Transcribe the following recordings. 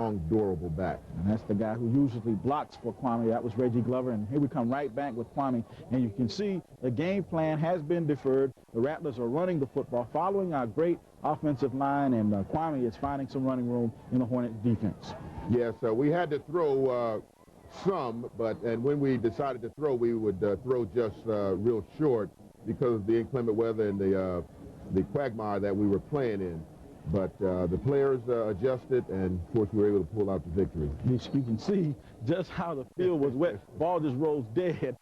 strong, durable back. And that's the guy who usually blocks for Kwame. That was Reggie Glover. And here we come right back with Kwame. And you can see the game plan has been deferred. The Rattlers are running the football, following our great offensive line, and Kwame is finding some running room in the Hornets defense. Yes, we had to throw some, and when we decided to throw, we would throw just real short because of the inclement weather and the quagmire that we were playing in. But the players adjusted, and of course we were able to pull out the victory. You can see just how the field was wet. Ball just rolls dead.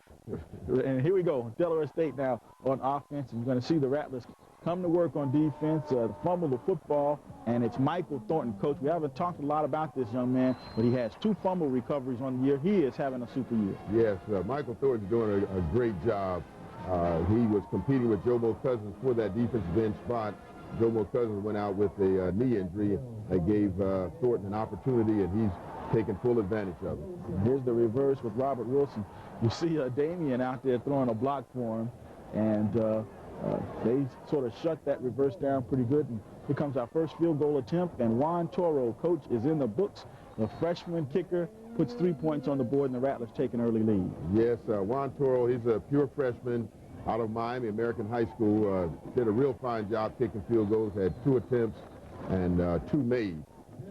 And here we go, Delaware State now on offense. And you're going to see the Rattlers come to work on defense, fumble the football, and it's Michael Thornton. Coach, we haven't talked a lot about this young man, but he has 2 fumble recoveries on the year. He is having a super year. Yes, Michael Thornton's doing a great job. He was competing with Jomo Cousins for that defensive end spot. Jomo Cousins went out with a knee injury that gave Thornton an opportunity, and he's taking full advantage of it. Here's the reverse with Robert Wilson. You see Damian out there throwing a block for him, and they sort of shut that reverse down pretty good. And here comes our first field goal attempt, and Juan Toro, coach, is in the books. The freshman kicker puts 3 points on the board, and the Rattlers take an early lead. Yes, Juan Toro, he's a pure freshman out of Miami American High School. Did a real fine job kicking field goals, had 2 attempts and 2 made.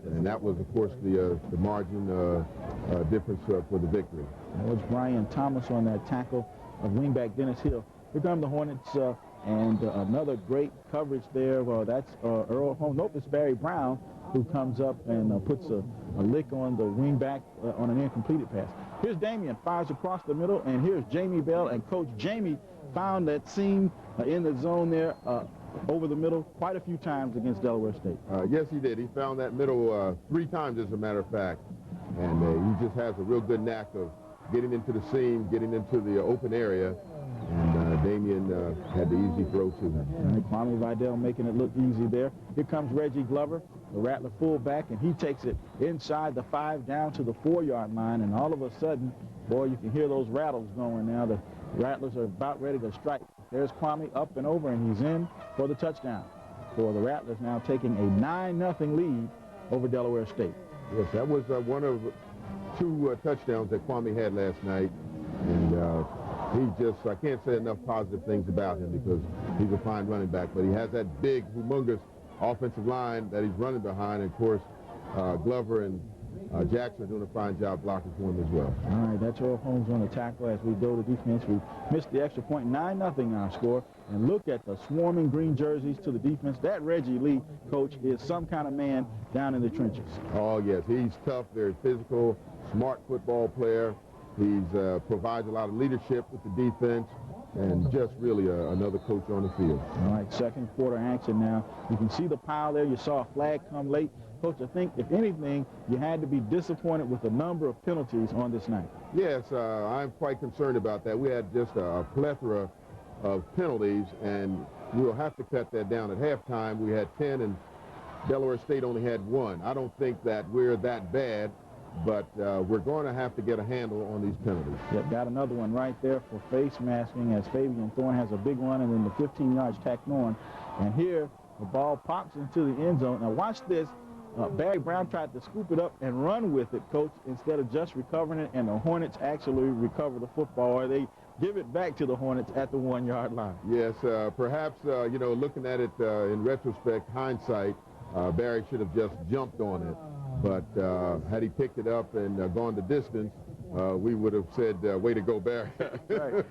And that was, of course, the margin difference for the victory. That was Brian Thomas on that tackle of wingback Dennis Hill. Here come the Hornets, and another great coverage there. That's Earl Holmes. Nope, it's Barry Brown who comes up and puts a lick on the wingback on an incompleted pass. Here's Damian, fires across the middle, and here's Jamie Bell, and Coach Jamie found that seam in the zone there over the middle quite a few times against Delaware State. Yes, he did. He found that middle 3 times, as a matter of fact, and he just has a real good knack of getting into the seam, getting into the open area, and Damian had the easy throw to him. And Kwame Vidal making it look easy there. Here comes Reggie Glover, the Rattler fullback, and he takes it inside the 5 down to the 4-yard line, and all of a sudden, boy, you can hear those rattles going now. The Rattlers are about ready to strike. There's Kwame up and over, and he's in for the touchdown. For the Rattlers now taking a 9-0 lead over Delaware State. Yes, that was one of 2 touchdowns that Kwame had last night, and he just, I can't say enough positive things about him because he's a fine running back, but he has that big, humongous offensive line that he's running behind, and of course, Glover and Jackson are doing a fine job blocking for him as well. All right, that's Earl Holmes on the tackle as we go to defense. We missed the extra point, 9-0 our score. And look at the swarming green jerseys to the defense. That Reggie Lee, coach, is some kind of man down in the trenches. Oh, yes, he's tough, very physical, smart football player. He provides a lot of leadership with the defense, and just really another coach on the field. All right, second quarter action now. You can see the pile there. You saw a flag come late. Coach, I think, if anything, you had to be disappointed with the number of penalties on this night. Yes, I'm quite concerned about that. We had just a plethora of penalties, and we'll have to cut that down. At halftime, we had 10, and Delaware State only had 1. I don't think that we're that bad, but we're going to have to get a handle on these penalties. Yep, got another one right there for face masking as Fabian Thorne has a big one, and then the 15 yards tacked on. And here, the ball pops into the end zone. Now watch this. Barry Brown tried to scoop it up and run with it, Coach, instead of just recovering it, and the Hornets actually recover the football, or they give it back to the Hornets at the 1-yard line. Yes, perhaps, you know, looking at it in retrospect, hindsight, Barry should have just jumped on it. But had he picked it up and gone the distance, we would have said, way to go, Barry. Right.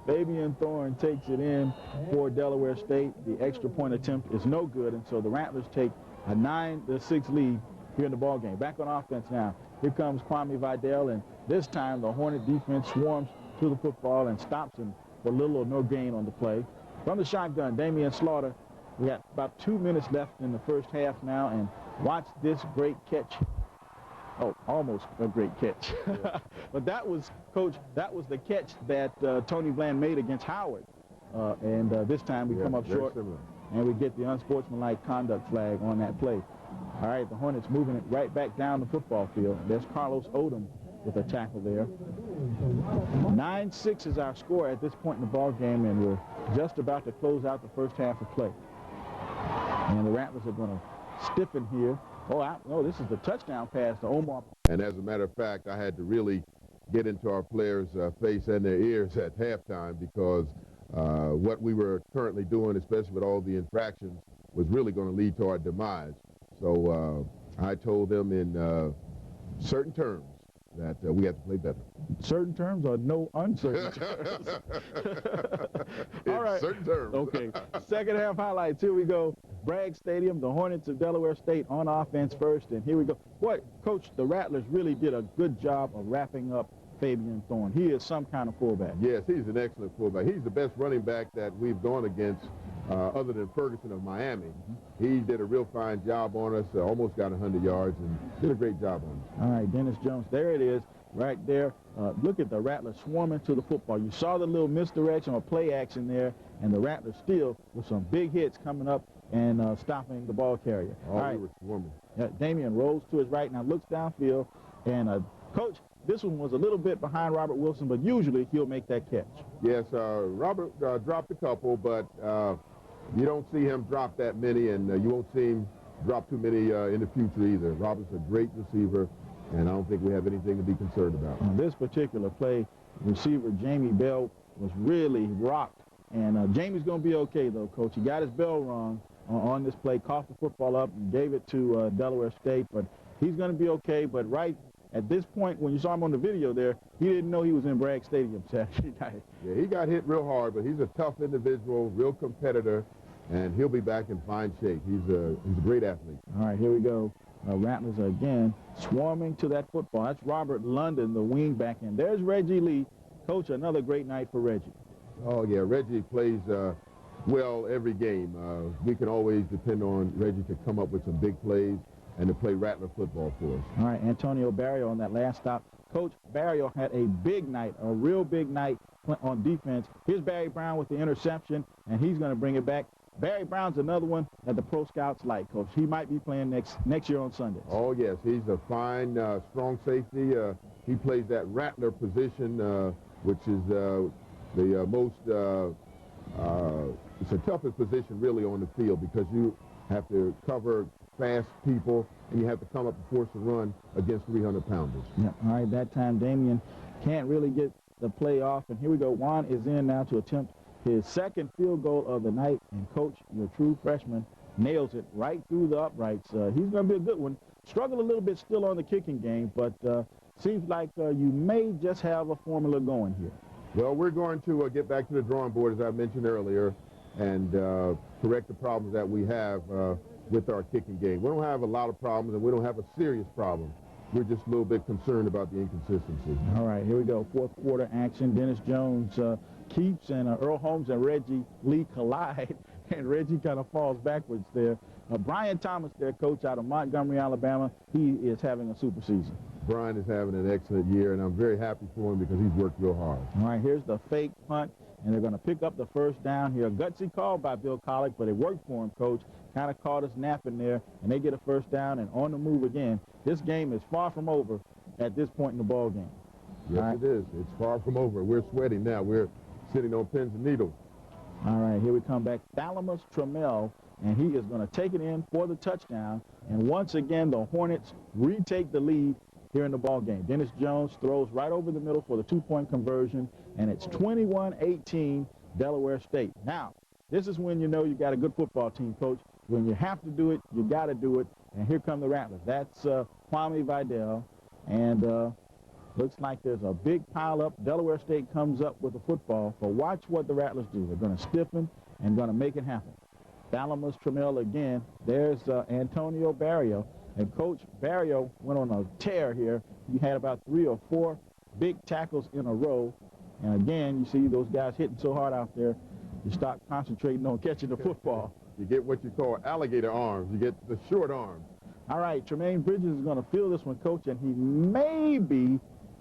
Fabian Thorne takes it in for Delaware State. The extra point attempt is no good, and so the Rattlers take a 9-6 lead here in the ball game. Back on offense now. Here comes Kwame Vidal, and this time the Hornet defense swarms to the football and stops him for little or no gain on the play. From the shotgun, Damian Slaughter. We got about 2 minutes left in the first half now, and watch this great catch. Oh, almost a great catch. But that was, Coach, that was the catch that Tony Bland made against Howard. And this time we come up short. Similar. And we get the unsportsmanlike conduct flag on that play. All right, the Hornets moving it right back down the football field. There's Carlos Odom with a tackle there. 9-6 is our score at this point in the ball game, and we're just about to close out the first half of play. And the Rattlers are going to stiffen here Oh, this is the touchdown pass to Omar. And as a matter of fact, I had to really get into our players' face and their ears at halftime because what we were currently doing, especially with all the infractions, was really going to lead to our demise. So I told them in certain terms that we have to play better. Certain terms or no uncertain terms? All right. Certain terms. Okay. Second half highlights. Here we go. Bragg Stadium, the Hornets of Delaware State on offense first. And here we go. Coach, the Rattlers really did a good job of wrapping up Fabian Thorne. He is some kind of fullback. Yes, he's an excellent fullback. He's the best running back that we've gone against other than Ferguson of Miami. He did a real fine job on us, almost got 100 yards, and did a great job on us. All right, Dennis Jones, there it is, right there. Look at the Rattlers swarming to the football. You saw the little misdirection or play action there, and the Rattlers still with some big hits coming up and stopping the ball carrier. All right. We were swarming. Damian rolls to his right, now looks downfield, and Coach, this one was a little bit behind Robert Wilson, but usually he'll make that catch. Yes, Robert dropped a couple, but you don't see him drop that many, and you won't see him drop too many in the future either. Robert's a great receiver, and I don't think we have anything to be concerned about. On this particular play, receiver Jamie Bell was really rocked, and Jamie's going to be okay, though, Coach. He got his bell rung on this play, coughed the football up, and gave it to Delaware State, but he's going to be okay. But right at this point, when you saw him on the video there, he didn't know he was in Bragg Stadium Saturday night. Yeah, he got hit real hard, but he's a tough individual, real competitor, and he'll be back in fine shape. He's a great athlete. All right, here we go. Rattlers again swarming to that football. That's Robert London, the wing back, and there's Reggie Lee. Coach, another great night for Reggie. Oh, yeah, Reggie plays well every game. We can always depend on Reggie to come up with some big plays and to play Rattler football for us. All right, Antonio Barrio on that last stop. Coach, Barrio had a big night, a real big night on defense. Here's Barry Brown with the interception, and he's going to bring it back. Barry Brown's another one that the pro scouts like, Coach. He might be playing next year on Sundays. Oh, yes. He's a fine, strong safety. He plays that Rattler position, which is the most, it's the toughest position really on the field because you have to cover fast people, and you have to come up and force a run against 300-pounders. Yeah, all right, that time Damian can't really get the play off, and here we go. Juan is in now to attempt his second field goal of the night, and Coach, your true freshman, nails it right through the uprights. He's going to be a good one. Struggled a little bit still on the kicking game, but seems like you may just have a formula going here. Well, we're going to get back to the drawing board, as I mentioned earlier, and correct the problems that we have with our kicking game. We don't have a lot of problems, and we don't have a serious problem. We're just a little bit concerned about the inconsistency. All right, here we go. Fourth quarter action. Dennis Jones keeps, and Earl Holmes and Reggie Lee collide, and Reggie kind of falls backwards there. Brian Thomas, their coach out of Montgomery, Alabama, he is having a super season. Brian is having an excellent year, and I'm very happy for him because he's worked real hard. All right, here's the fake punt, and they're going to pick up the first down here. A gutsy call by Bill Collick, but it worked for him, Coach. Kind of caught us napping there, and they get a first down and on the move again. This game is far from over at this point in the ball game. Yes, right. It is. It's far from over. We're sweating now. We're sitting on pins and needles. All right, here we come back. Thalamus Trammell, and he is going to take it in for the touchdown. And once again, the Hornets retake the lead here in the ball game. Dennis Jones throws right over the middle for the two-point conversion, and it's 21-18 Delaware State. Now, this is when you know you got a good football team, Coach. When you have to do it, you got to do it. And here come the Rattlers. That's Kwame Vidal, and looks like there's a big pile up. Delaware State comes up with the football, but watch what the Rattlers do. They're going to stiffen and going to make it happen. Thalamus Trammell again. There's Antonio Barrio. And Coach Barrio went on a tear here. He had about 3 or 4 big tackles in a row. And again, you see those guys hitting so hard out there, you start concentrating on catching the football. You get what you call alligator arms. You get the short arms. All right, Tremaine Bridges is going to field this one, Coach, and he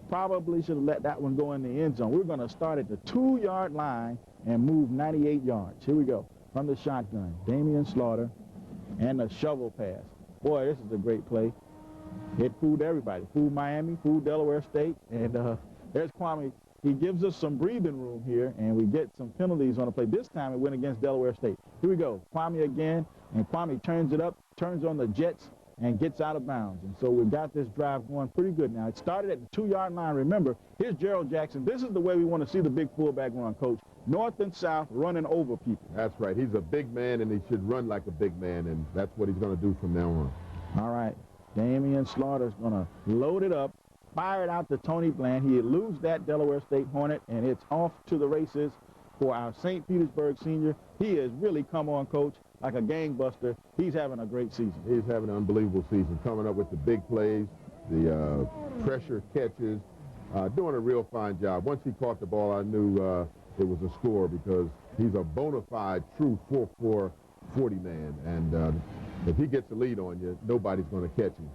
probably should have let that one go in the end zone. We're going to start at the 2-yard line and move 98 yards. Here we go. From the shotgun, Damian Slaughter, and the shovel pass. Boy, this is a great play. It fooled everybody. Fooled Miami, fooled Delaware State, and there's Kwame. He gives us some breathing room here, and we get some penalties on the play. This time it went against Delaware State. Here we go. Kwame again, and Kwame turns it up, turns on the Jets, and gets out of bounds. And so we've got this drive going pretty good now. It started at the 2-yard line. Remember, here's Gerald Jackson. This is the way we want to see the big fullback run, Coach. North and south, running over people. That's right. He's a big man, and he should run like a big man, and that's what he's going to do from now on. All right. Damian Slaughter's going to load it up, fire it out to Tony Bland. He eludes that Delaware State Hornet, and it's off to the races for our St. Petersburg senior. He has really come on, Coach, like a gangbuster. He's having a great season. He's having an unbelievable season, coming up with the big plays, the pressure catches, doing a real fine job. Once he caught the ball, I knew it was a score because he's a bona fide, true 4-4 40 man, and if he gets the lead on you, nobody's going to catch him.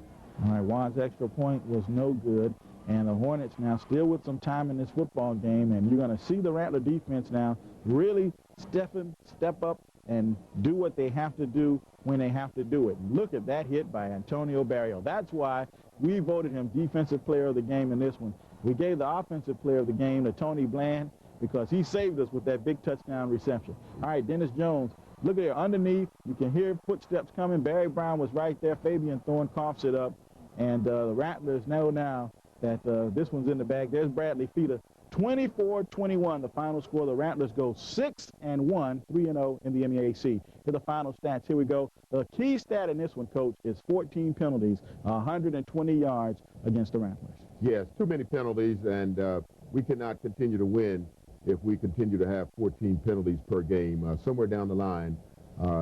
All right, Juan's extra point was no good, and the Hornets now still with some time in this football game, and you're going to see the Rattler defense now really step up and do what they have to do when they have to do it. Look at that hit by Antonio Barrio. That's why we voted him Defensive Player of the Game in this one. We gave the Offensive Player of the Game to Tony Bland because he saved us with that big touchdown reception. All right, Dennis Jones. Look at here, underneath, you can hear footsteps coming. Barry Brown was right there. Fabian Thorne coughs it up. And the Rattlers know now that this one's in the bag. There's Bradley Feeder. 24-21, the final score. The Rattlers go 6-1, 3-0 in the MEAC. Here the final stats. Here we go. The key stat in this one, Coach, is 14 penalties, 120 yards against the Rattlers. Yes, too many penalties, and we cannot continue to win if we continue to have 14 penalties per game. Somewhere down the line,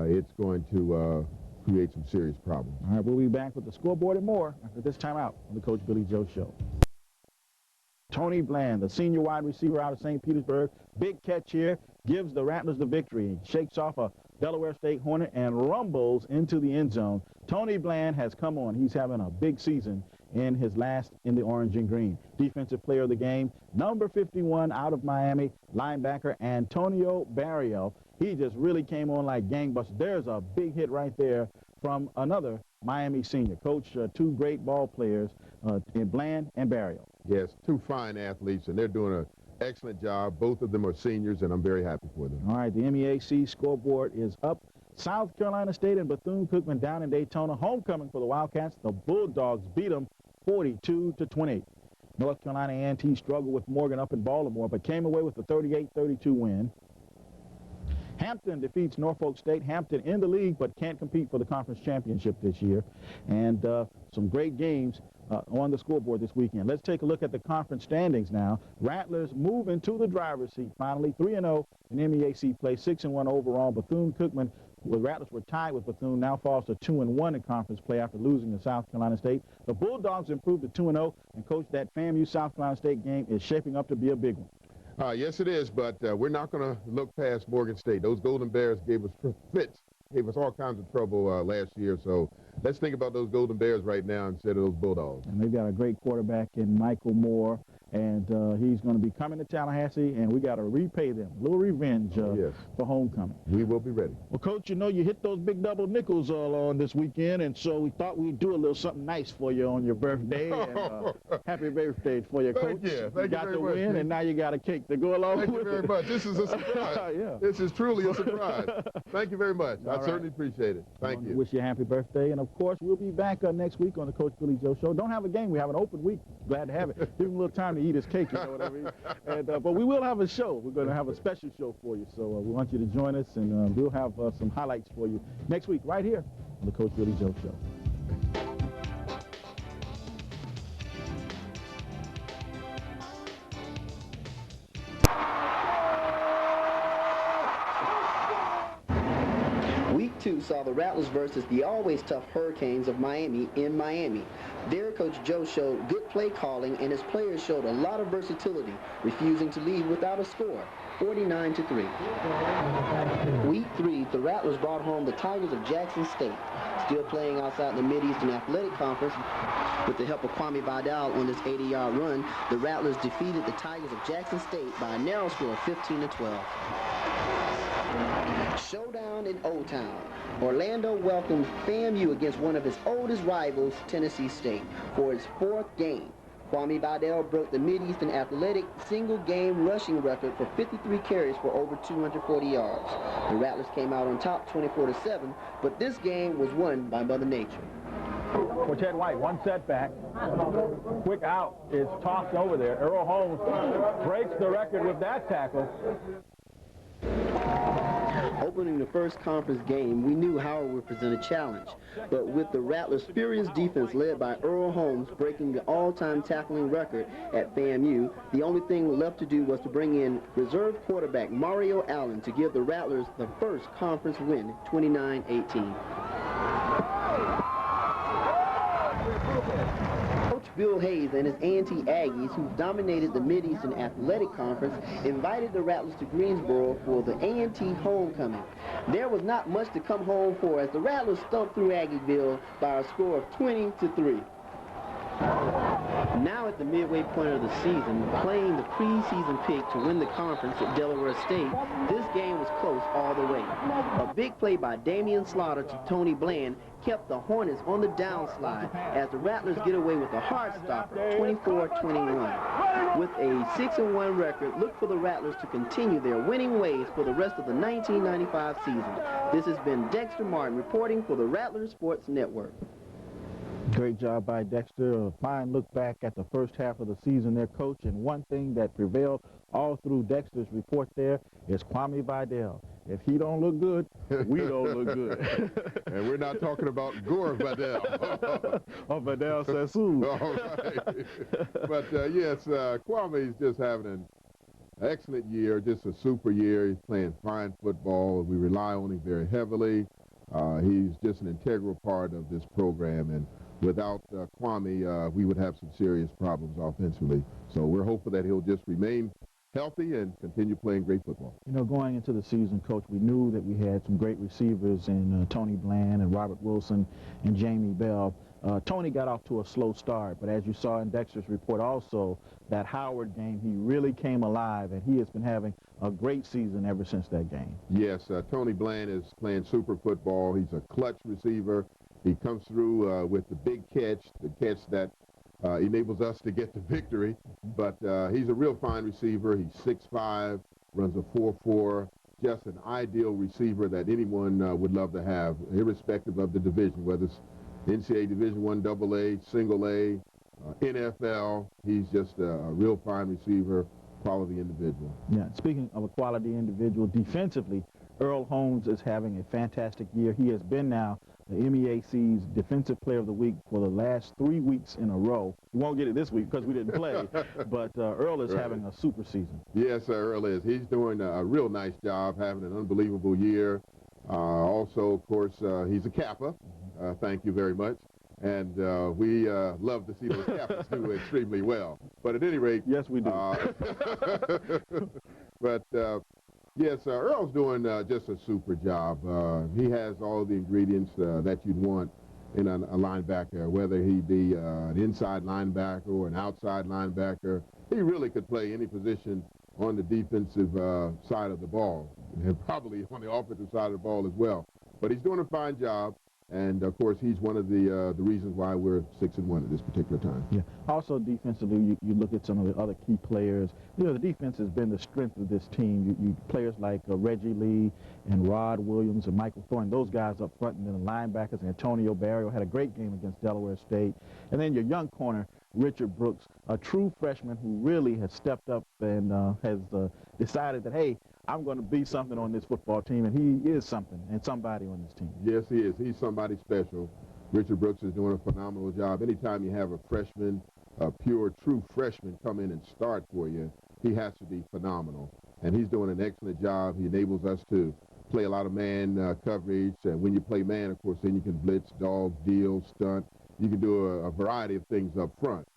it's going to create some serious problems. All right, we'll be back with the scoreboard and more after this time out on the Coach Billy Joe Show. Tony Bland, the senior wide receiver out of St. Petersburg, big catch here, gives the Rattlers the victory. He shakes off a Delaware State Hornet and rumbles into the end zone. Tony Bland has come on. He's having a big season in his last in the orange and green. Defensive Player of the Game, number 51 out of Miami, linebacker Antonio Barrio. He just really came on like gangbusters. There's a big hit right there from another Miami senior. Coach, two great ball players in Bland and Barrio. Yes, two fine athletes, and they're doing an excellent job. Both of them are seniors, and I'm very happy for them. All right, the MEAC scoreboard is up. South Carolina State and Bethune-Cookman down in Daytona. Homecoming for the Wildcats. The Bulldogs beat them 42-28. North Carolina A&T struggled with Morgan up in Baltimore, but came away with a 38-32 win. Hampton defeats Norfolk State. Hampton in the league, but can't compete for the conference championship this year. And some great games on the scoreboard this weekend. Let's take a look at the conference standings now. Rattlers move into the driver's seat finally, 3-0 in MEAC play, 6-1 overall. Bethune-Cookman, the Rattlers were tied with Bethune, now falls to 2-1 in conference play after losing to South Carolina State. The Bulldogs improved to 2-0, and Coach, that FAMU South Carolina State game is shaping up to be a big one. Yes, it is, but we're not going to look past Morgan State. Those Golden Bears gave us fits, gave us all kinds of trouble last year, so let's think about those Golden Bears right now instead of those Bulldogs. And they've got a great quarterback in Michael Moore, and he's going to be coming to Tallahassee, and we got to repay them. A little revenge for homecoming. We will be ready. Well, Coach, you know you hit those big double nickels on this weekend, and so we thought we'd do a little something nice for you on your birthday. And, happy birthday for you, Coach. Thank you. Thank you got the win, much, and now you got a cake to go along with it. Thank you very much. This is a surprise. Yeah. This is truly a surprise. Thank you very much. I certainly appreciate it. Thank you. Wish you a happy birthday, and of course we'll be back next week on the Coach Billy Joe Show. Don't have a game. We have an open week. Glad to have it. Give him a little time to eat his cake, you know what I mean? And, but we will have a show. We're going to have a special show for you, so we want you to join us, and we'll have some highlights for you next week right here on the Coach Billy Joe Show. Week 2 saw the Rattlers versus the always tough Hurricanes of Miami in Miami. There, Coach Joe showed good play calling, and his players showed a lot of versatility, refusing to leave without a score, 49-3. Week 3, the Rattlers brought home the Tigers of Jackson State. Still playing outside the Mid-Eastern Athletic Conference, with the help of Kwame Vidal on this 80-yard run, the Rattlers defeated the Tigers of Jackson State by a narrow score of 15-12. Showdown in Old Town. Orlando welcomed FAMU against one of his oldest rivals, Tennessee State, for its 4th game. Kwame Vidal broke the Mid-Eastern Athletic single-game rushing record for 53 carries for over 240 yards. The Rattlers came out on top 24-7, but this game was won by Mother Nature. for Ted White. One setback. Quick out is tossed over there. Earl Holmes breaks the record with that tackle. Opening the first conference game, we knew Howard would present a challenge. But with the Rattlers' furious defense led by Earl Holmes breaking the all-time tackling record at FAMU, the only thing left to do was to bring in reserve quarterback Mario Allen to give the Rattlers the first conference win, 29-18. Bill Hayes and his A&T Aggies, who've dominated the Mid-Eastern Athletic Conference, invited the Rattlers to Greensboro for the A&T homecoming. There was not much to come home for as the Rattlers stumped through Aggieville by a score of 20-3. Now at the midway point of the season, playing the preseason pick to win the conference at Delaware State, this game was close all the way. A big play by Damian Slaughter to Tony Bland kept the Hornets on the downslide as the Rattlers get away with a hard stopper, 24-21. With a 6-1 record, look for the Rattlers to continue their winning ways for the rest of the 1995 season. This has been Dexter Martin reporting for the Rattler Sports Network. Great job by Dexter. A fine look back at the first half of the season there, Coach. And one thing that prevailed all through Dexter's report there is Kwame Vidal. If he don't look good, we don't look good. And we're not talking about Gore Vidal. Or Vidal Sassoon. All right. But, yes, Kwame is just having an excellent year, just a super year. He's playing fine football. We rely on him very heavily. He's just an integral part of this program. And without Kwame, we would have some serious problems offensively. So we're hopeful that he'll just remain healthy and continue playing great football. You know, going into the season, Coach, we knew that we had some great receivers in Tony Bland and Robert Wilson and Jamie Bell. Tony got off to a slow start, but as you saw in Dexter's report also, that Howard game, he really came alive, and he has been having a great season ever since that game. Yes, Tony Bland is playing super football. He's a clutch receiver. He comes through with the big catch, the catch that enables us to get the victory. But he's a real fine receiver. He's 6'5", runs a 4.4, just an ideal receiver that anyone would love to have, irrespective of the division, whether it's NCAA Division I, AA, Single A, NFL. He's just a real fine receiver, quality individual. Yeah, speaking of a quality individual, defensively, Earl Holmes is having a fantastic year. He has been now the MEAC's Defensive Player of the Week for the last 3 weeks in a row. We won't get it this week because we didn't play, but Earl is having a super season. Yes, Earl is. He's doing a real nice job, having an unbelievable year. Also, of course, he's a Kappa. Thank you very much. And we love to see those Kappas do extremely well. But at any rate... Yes, we do. But... yes, Earl's doing just a super job. He has all the ingredients that you'd want in a linebacker, whether he be an inside linebacker or an outside linebacker. He really could play any position on the defensive side of the ball, and probably on the offensive side of the ball as well. But he's doing a fine job. And, of course, he's one of the reasons why we're 6-1 at this particular time. Yeah. Also, defensively, you look at some of the other key players. You know, the defense has been the strength of this team. You players like Reggie Lee and Rod Williams and Michael Thornton, those guys up front, and then the linebackers. Antonio Barrio had a great game against Delaware State. And then your young corner, Richard Brooks, a true freshman who really has stepped up and has decided that, hey, I'm going to be something on this football team, and he is something and somebody on this team. Yes, he is. He's somebody special. Richard Brooks is doing a phenomenal job. Anytime you have a freshman, a pure, true freshman come in and start for you, he has to be phenomenal. And he's doing an excellent job. He enables us to play a lot of man coverage. And when you play man, of course, then you can blitz, dog, deal, stunt. You can do a variety of things up front.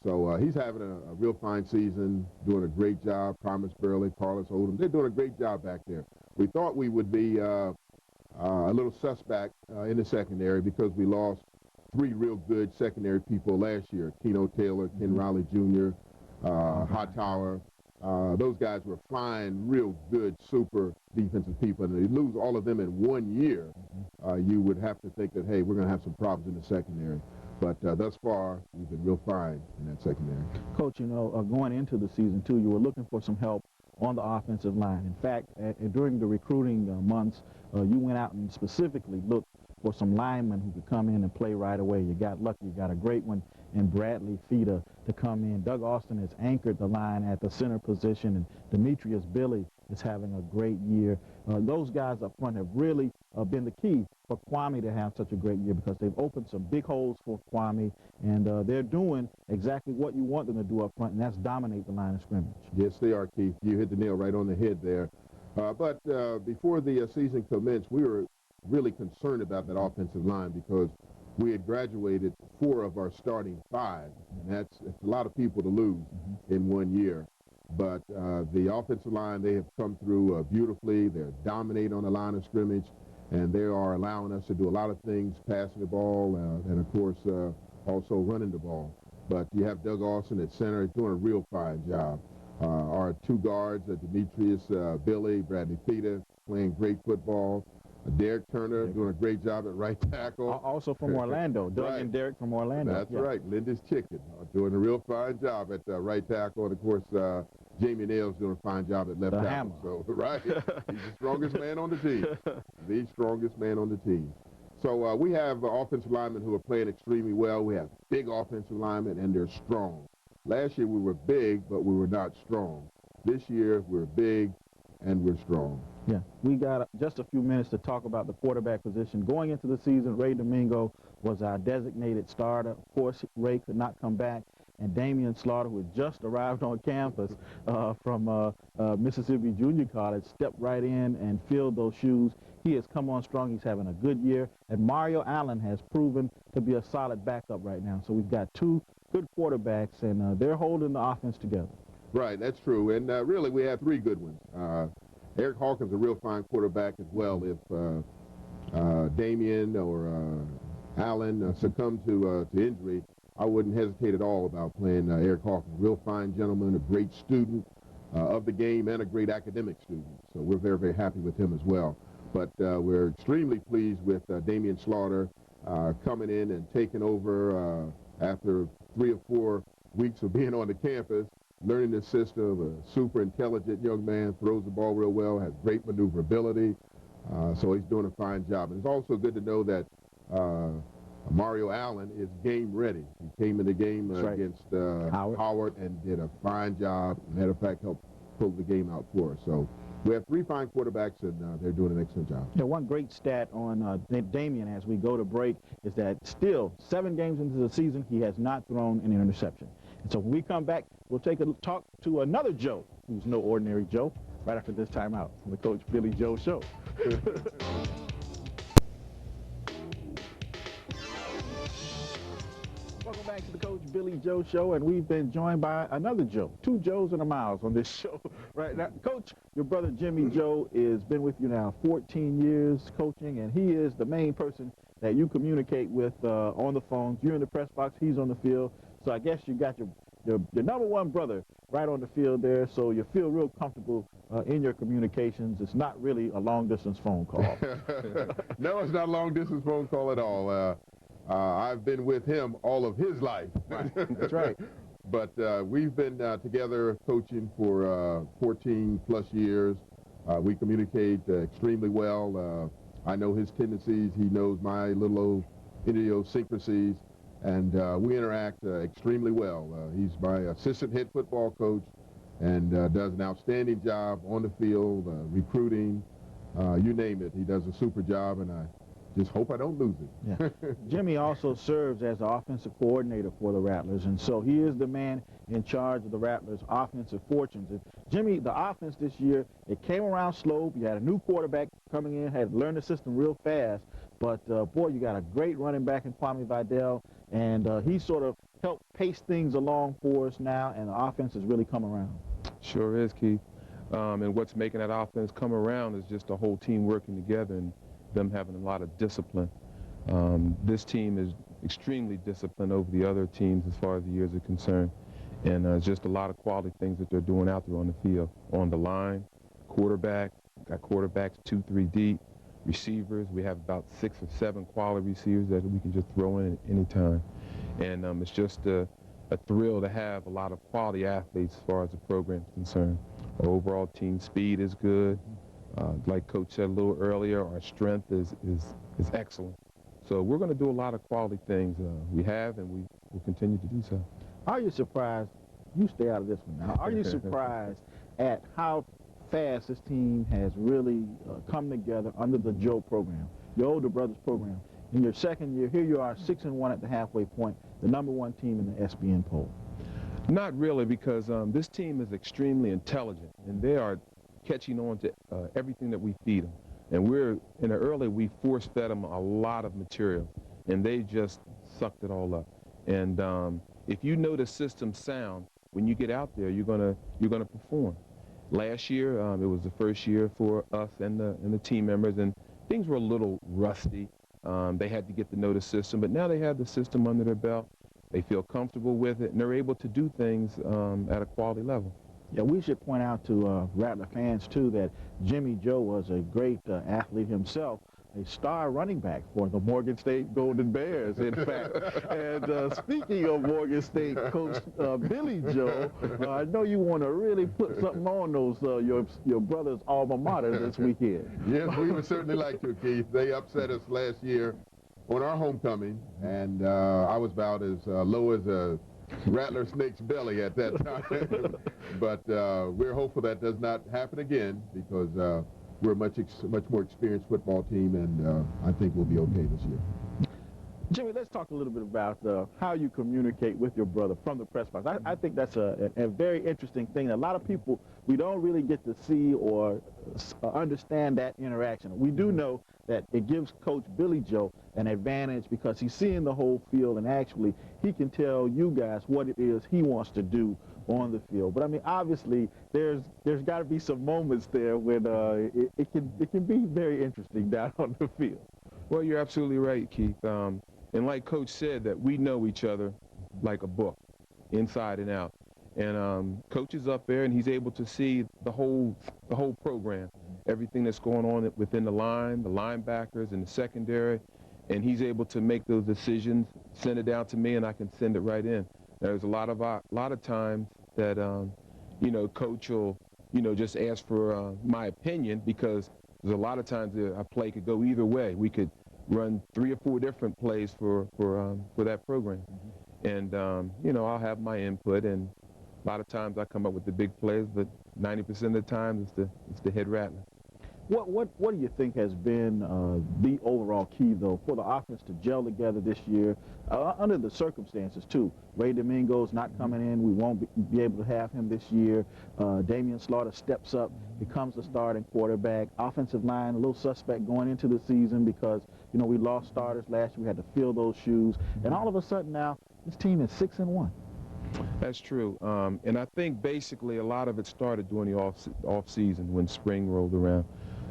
So he's having a real fine season, doing a great job. Thomas Burley, Carlos Odom, they're doing a great job back there. We thought we would be a little suspect in the secondary because we lost 3 real good secondary people last year. Keno Taylor, Ken Riley Jr., Hightower. Those guys were fine, real good, super defensive people. And they lose all of them in 1 year. You would have to think that, hey, we're going to have some problems in the secondary. But thus far, we've been real fine in that secondary. Coach, you know, going into the season, too, you were looking for some help on the offensive line. In fact, during the recruiting months, you went out and specifically looked for some linemen who could come in and play right away. You got lucky. You got a great one in Bradley Feeder to come in. Doug Austin has anchored the line at the center position, and Demetrius Billy is having a great year. Those guys up front have really been the key for Kwame to have such a great year, because they've opened some big holes for Kwame, and they're doing exactly what you want them to do up front, and that's dominate the line of scrimmage. Yes, they are, Keith. You hit the nail right on the head there. But before the season commenced, we were really concerned about that offensive line, because we had graduated 4 of our starting 5, and that's a lot of people to lose in 1 year. But the offensive line, they have come through beautifully. They're dominating on the line of scrimmage, and they are allowing us to do a lot of things, passing the ball, and of course also running the ball. But you have Doug Austin at center. He's doing a real fine job. Our 2 guards, Demetrius Billy, Bradley Feeder, playing great football. Derek Turner doing a great job at right tackle. Also from Orlando. Doug Right. and Derek from Orlando. That's right. Linda's Chicken doing a real fine job at right tackle. And, of course, Jamie Nails doing a fine job at left tackle. Hammer. So, right. He's the strongest man on the team. The strongest man on the team. So we have offensive linemen who are playing extremely well. We have big offensive linemen, and they're strong. Last year we were big, but we were not strong. This year we're big and we're strong. Yeah, we got just a few minutes to talk about the quarterback position. Going into the season, Ray Domingo was our designated starter. Of course, Ray could not come back, and Damian Slaughter, who had just arrived on campus from Mississippi Junior College, stepped right in and filled those shoes. He has come on strong. He's having a good year, and Mario Allen has proven to be a solid backup right now. So we've got 2 good quarterbacks, and they're holding the offense together. Right, that's true. And really, we have 3 good ones. Eric Hawkins is a real fine quarterback as well. If Damian or Allen succumb to injury, I wouldn't hesitate at all about playing Eric Hawkins. Real fine gentleman, a great student of the game, and a great academic student. So we're very, very happy with him as well. But we're extremely pleased with Damian Slaughter coming in and taking over after 3 or 4 weeks of being on the campus, learning the system. A super intelligent young man, throws the ball real well, has great maneuverability. So he's doing a fine job. And it's also good to know that Mario Allen is game ready. He came in the game against Howard and did a fine job. Matter of fact, helped pull the game out for us. So we have 3 fine quarterbacks, and they're doing an excellent job. Yeah, one great stat on Damian as we go to break is that still 7 games into the season, he has not thrown an interception. And so when we come back, we'll take a talk to another Joe, who's no ordinary Joe, right after this timeout on the Coach Billy Joe Show. Welcome back to the Coach Billy Joe Show, and we've been joined by another Joe. 2 Joes and a Miles on this show right now. Coach, your brother Jimmy Joe has been with you now 14 years coaching, and he is the main person that you communicate with on the phones. You're in the press box, he's on the field. So I guess you got your number 1 brother right on the field there, so you feel real comfortable in your communications. It's not really a long-distance phone call. No, it's not a long-distance phone call at all. I've been with him all of his life. Right. That's right. But we've been together coaching for 14-plus years. We communicate extremely well. I know his tendencies. He knows my little old idiosyncrasies. And we interact extremely well. He's my assistant head football coach and does an outstanding job on the field, recruiting, you name it. He does a super job, and I just hope I don't lose him. Yeah. Jimmy also serves as the offensive coordinator for the Rattlers, and so he is the man in charge of the Rattlers' offensive fortunes. And Jimmy, the offense this year, it came around slow. You had a new quarterback coming in, had to learn the system real fast. But, boy, you got a great running back in Kwame Vidal, and he sort of helped pace things along for us now, and the offense has really come around. Sure is, Keith. And what's making that offense come around is just the whole team working together and them having a lot of discipline. This team is extremely disciplined over the other teams as far as the years are concerned. And just a lot of quality things that they're doing out there on the field. On the line, quarterback, got quarterbacks 2-3 deep. Receivers, we have about 6 or 7 quality receivers that we can just throw in at any time. And it's just a thrill to have a lot of quality athletes as far as the program is concerned. Our overall team speed is good. Like Coach said a little earlier, our strength is excellent. So we're going to do a lot of quality things. We have, and we will continue to do so. Are you surprised? You stay out of this one now. Are you surprised at how fast this team has really come together under the Joe program, your older brother's program? In your second year, here you are, 6-1 at the halfway point, the #1 team in the SBN poll. Not really, because this team is extremely intelligent, and they are catching on to everything that we feed them. And we force-fed them a lot of material, and they just sucked it all up. And if you know the system sound, when you get out there, you're gonna perform. Last year, it was the first year for us and the team members, and things were a little rusty. They had to get to know the system, but now they have the system under their belt. They feel comfortable with it, and they're able to do things at a quality level. Yeah, we should point out to Rattler fans, too, that Jimmy Joe was a great athlete himself, a star running back for the Morgan State Golden Bears, in fact. And speaking of Morgan State, Coach Billy Joe, I know you want to really put something on those your brother's alma mater this weekend. Yes, we would certainly like to, Keith. They upset us last year on our homecoming, and I was about as low as a Rattler snake's belly at that time. But we're hopeful that does not happen again, because we're a much more experienced football team, and I think we'll be okay this year. Jimmy, let's talk a little bit about how you communicate with your brother from the press box. I think that's a very interesting thing. A lot of people, we don't really get to see or understand that interaction. We do know that it gives Coach Billy Joe an advantage because he's seeing the whole field, and actually he can tell you guys what it is he wants to do on the field. But I mean, obviously there's got to be some moments there when it can be very interesting down on the field. Well, you're absolutely right, Keith. And like Coach said, that we know each other like a book, inside and out. And Coach is up there, and he's able to see the whole program, everything that's going on within the line, the linebackers, and the secondary. And he's able to make those decisions, send it down to me, and I can send it right in. There's a lot of times that Coach will just ask for my opinion, because there's a lot of times that a play could go either way. We could run 3 or 4 different plays for that program. And I'll have my input, and a lot of times I come up with the big plays, but 90% of the time it's the head Rattler. What do you think has been the overall key, though, for the offense to gel together this year, under the circumstances, too? Ray Domingo's not coming in. We won't be able to have him this year. Damian Slaughter steps up, becomes the starting quarterback. Offensive line, a little suspect going into the season because, we lost starters last year. We had to fill those shoes. And all of a sudden now, this team is 6-1. That's true. And I think basically a lot of it started during the off season when spring rolled around.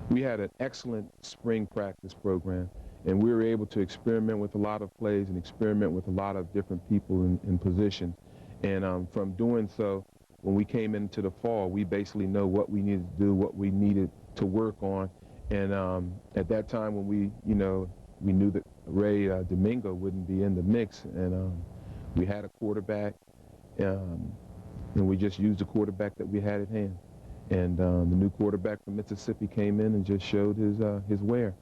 We had an excellent spring practice program, and we were able to experiment with a lot of plays and experiment with a lot of different people in positions. And from doing so, when we came into the fall, we basically know what we needed to do, what we needed to work on. And at that time, when we knew that Ray Domingo wouldn't be in the mix, and we had a quarterback, and we just used the quarterback that we had at hand. And the new quarterback from Mississippi came in and just showed his wear.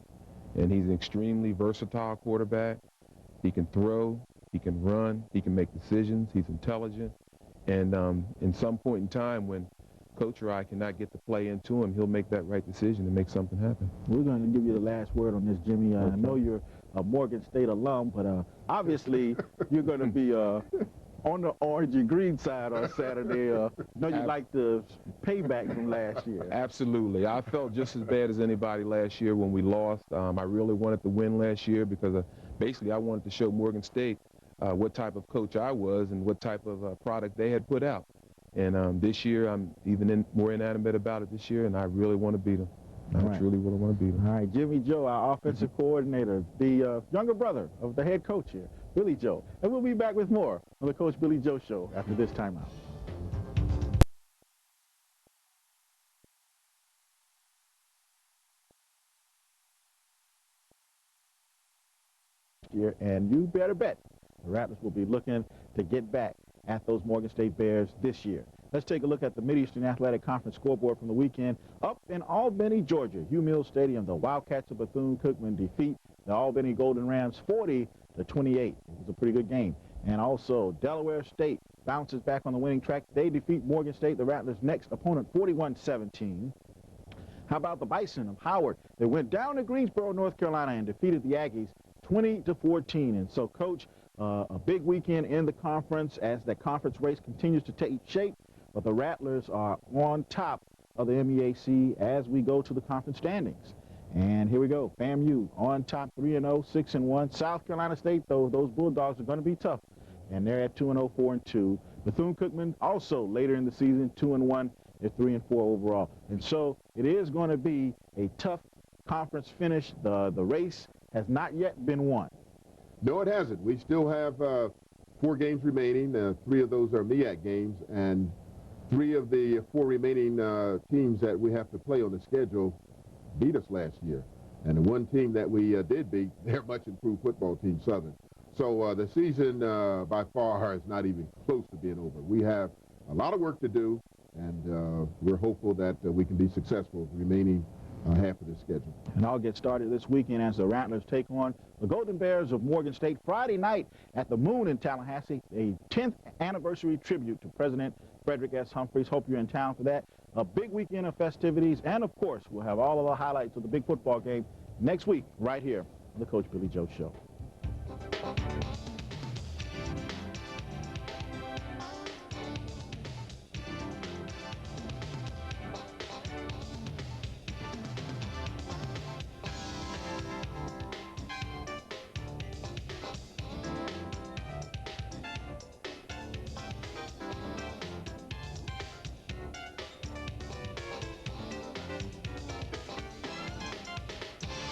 And he's an extremely versatile quarterback. He can throw, he can run, he can make decisions, he's intelligent. And in some point in time when Coach or I cannot get the play into him, he'll make that right decision and make something happen. We're going to give you the last word on this, Jimmy. I know you're a Morgan State alum, but obviously you're going to be on the orange and green side on Saturday. Know you like the payback from last year. Absolutely. I felt just as bad as anybody last year when we lost. I really wanted to win last year because basically I wanted to show Morgan State what type of coach I was and what type of product they had put out. And this year I'm even more inanimate about it this year, and I really want to beat them. I truly really want to beat them. All right, Jimmy Joe, our offensive coordinator, the younger brother of the head coach here, Billy Joe. And we'll be back with more on the Coach Billy Joe Show after this timeout. And you better bet the Rattlers will be looking to get back at those Morgan State Bears this year. Let's take a look at the Mid-Eastern Athletic Conference scoreboard from the weekend. Up in Albany, Georgia, Hugh Mills Stadium, the Wildcats of Bethune-Cookman defeat the Albany Golden Rams 40-28. It was a pretty good game. And also, Delaware State bounces back on the winning track. They defeat Morgan State, the Rattlers' next opponent, 41-17. How about the Bison of Howard? They went down to Greensboro, North Carolina, and defeated the Aggies 20-14. And so, Coach, a big weekend in the conference as that conference race continues to take shape. But the Rattlers are on top of the MEAC as we go to the conference standings. And here we go. FAMU on top, 3-0, 6-1. South Carolina State, though, those Bulldogs are going to be tough. And they're at 2-0, 4-2. Bethune-Cookman also later in the season, 2-1. They're 3-4 overall. And so it is going to be a tough conference finish. The race has not yet been won. No, it hasn't. We still have 4 games remaining. 3 of those are MEAC games, and 3 of the 4 remaining teams that we have to play on the schedule beat us last year. And the one team that we did beat, they're much improved football team, Southern. So the season by far is not even close to being over. We have a lot of work to do, and we're hopeful that we can be successful the remaining half of the schedule. And I'll get started this weekend as the Rattlers take on the Golden Bears of Morgan State Friday night at the Moon in Tallahassee, a 10th anniversary tribute to President Frederick S. Humphreys. Hope you're in town for that. A big weekend of festivities, and of course, we'll have all of the highlights of the big football game next week right here on the Coach Billy Joe Show.